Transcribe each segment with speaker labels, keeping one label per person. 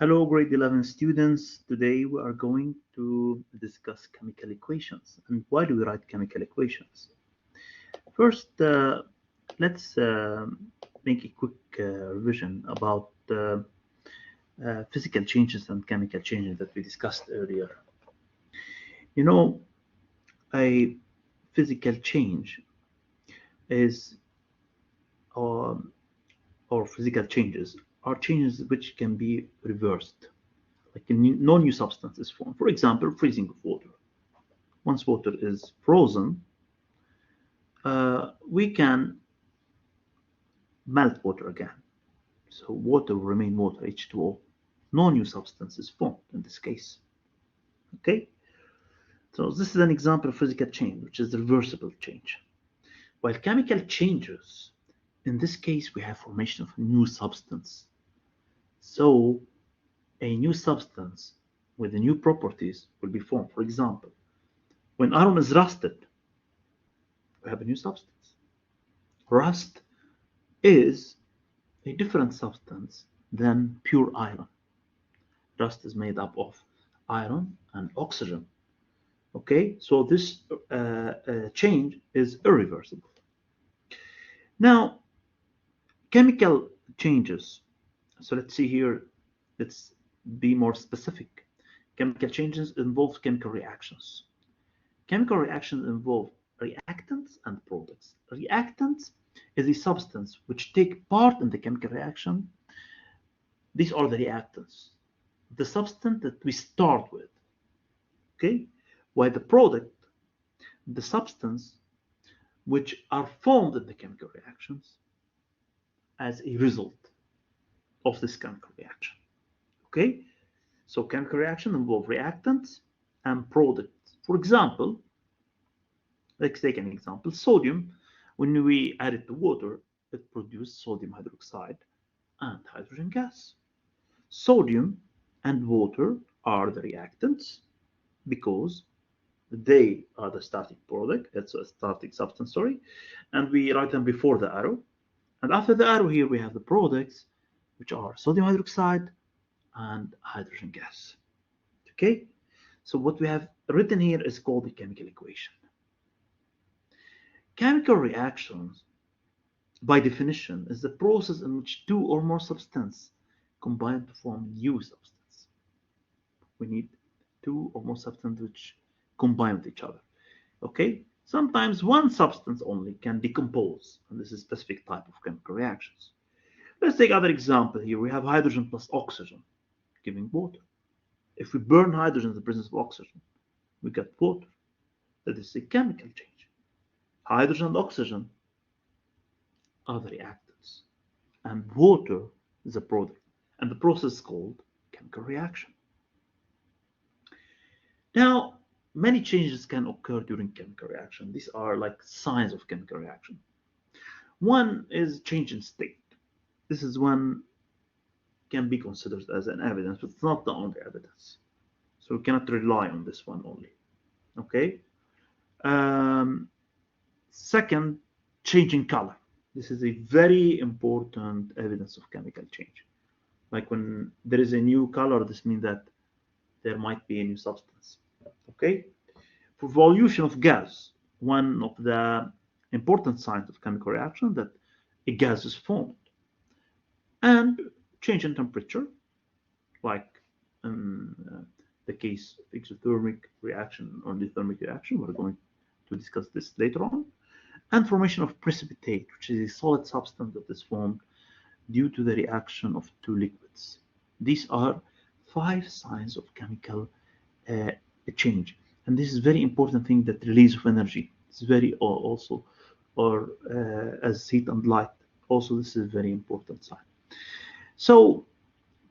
Speaker 1: Hello, grade 11 students. Today we are going to discuss chemical equations. And why do we write chemical equations? First, let's make a quick revision about physical changes and chemical changes that we discussed earlier. You know, a physical change is, um, or physical changes are changes which can be reversed, like no new substance is formed. For example, freezing of water. Once water is frozen, we can melt water again. So water will remain water, H2O. No new substance is formed in this case. Okay? So this is an example of physical change, which is reversible change. While chemical changes, in this case, we have formation of a new substance. So a new substance with the new properties will be formed. For example, when iron is rusted, we have a new substance. Rust is a different substance than pure iron. Rust is made up of iron and oxygen. Okay, so this change is irreversible. Now, chemical changes. So let's see here, let's be more specific. Chemical changes involve chemical reactions. Chemical reactions involve reactants and products. Reactants is a substance which take part in the chemical reaction. These are the reactants, the substance that we start with. Okay, while the product, the substance which are formed in the chemical reactions as a result of this chemical reaction. Okay, so chemical reaction involve reactants and products. For example, let's take an example. Sodium, when we add it to water, it produces sodium hydroxide and hydrogen gas. Sodium and water are the reactants because they are the starting product, that's a starting substance, sorry, and we write them before the arrow. And after the arrow here, we have the products, which are sodium hydroxide and hydrogen gas. Okay, so what we have written here is called the chemical equation. Chemical reactions, by definition, is the process in which two or more substances combine to form new substance. We need two or more substances which combine with each other. Okay, sometimes one substance only can decompose, and this is a specific type of chemical reactions. Let's take other example here. We have hydrogen plus oxygen giving water. If we burn hydrogen in the presence of oxygen, we get water. That is a chemical change. Hydrogen and oxygen are the reactants, and water is a product, and the process is called chemical reaction. Now, many changes can occur during chemical reaction. These are like signs of chemical reaction. One is change in state. This is one can be considered as an evidence, but it's not the only evidence. So we cannot rely on this one only. Okay. Second, change in color. This is a very important evidence of chemical change. Like when there is a new color, this means that there might be a new substance. Okay. For evolution of gas, one of the important signs of chemical reaction that a gas is formed. And change in temperature, like in the case of exothermic reaction or endothermic reaction. We're going to discuss this later on. And formation of precipitate, which is a solid substance that is formed due to the reaction of two liquids. These are 5 signs of chemical uh, change. And this is very important thing, that release of energy. It's very also, or as heat and light. Also, this is a very important sign. So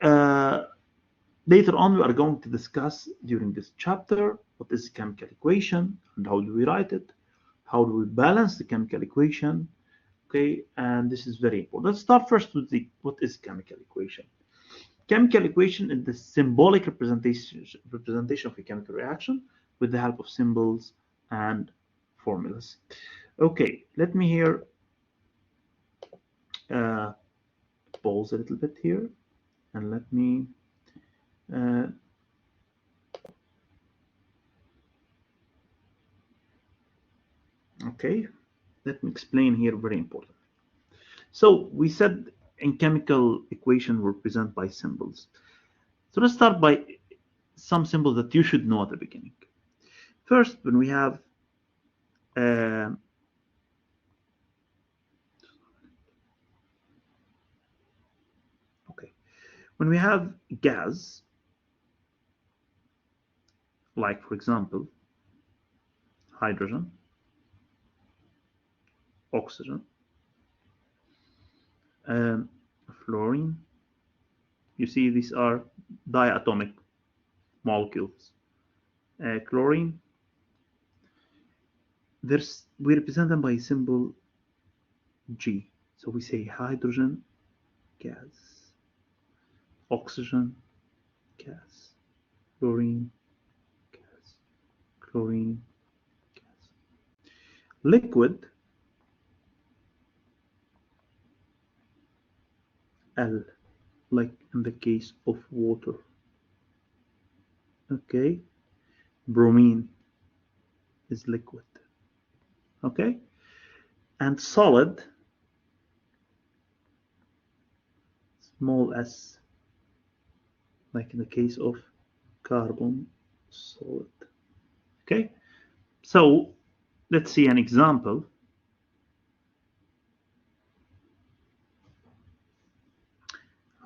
Speaker 1: later on, we are going to discuss during this chapter what is chemical equation and how do we write it, how do we balance the chemical equation. Okay, and this is very important. Let's start first with what is chemical equation. Chemical equation is the symbolic representation of a chemical reaction with the help of symbols and formulas. Okay, let me here pause a little bit here, and let me Okay, let me explain here, very important. So we said in chemical equation were represented by symbols. So let's start by some symbols that you should know at the beginning. First, when we have when we have gas, like for example, hydrogen, oxygen, fluorine, you see these are diatomic molecules. Chlorine, we represent them by symbol G. So we say hydrogen gas, oxygen gas, fluorine gas, chlorine gas. Liquid, L, like in the case of water. Okay, bromine is liquid. Okay, and solid, small s, like in the case of carbon, solid. Okay, so let's see an example.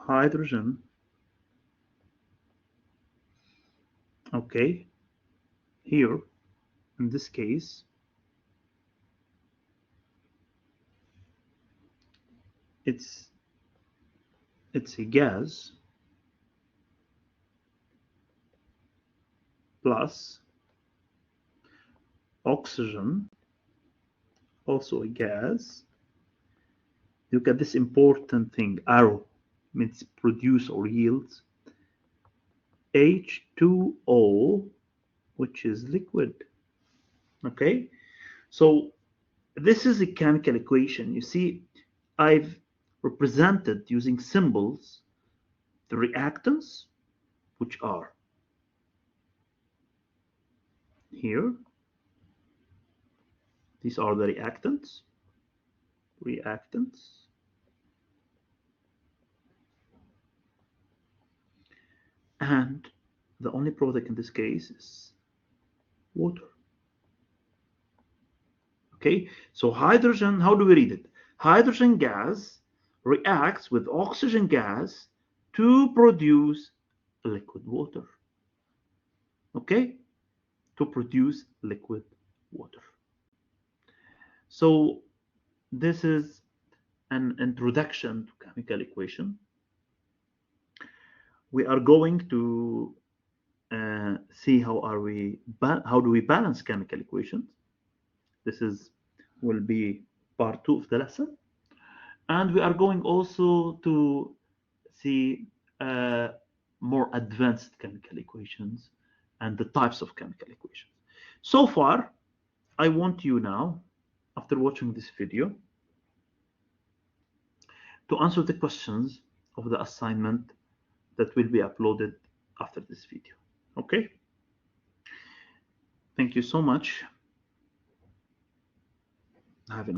Speaker 1: Hydrogen, okay, here in this case it's a gas plus oxygen, also a gas. Look at this important thing, arrow means produce or yields, H2O, which is liquid. Okay, so this is a chemical equation. You see, I've represented using symbols the reactants, which are here. These are the reactants. And the only product in this case is water. Okay, so hydrogen, how do we read it? Hydrogen gas reacts with oxygen gas to produce liquid water. Okay, to produce liquid water. So this is an introduction to chemical equation. We are going to see how do we balance chemical equations. This will be part 2 of the lesson, and we are going also to see more advanced chemical equations and the types of chemical equations. So far, I want you now, after watching this video, to answer the questions of the assignment that will be uploaded after this video. Okay? Thank you so much. Have a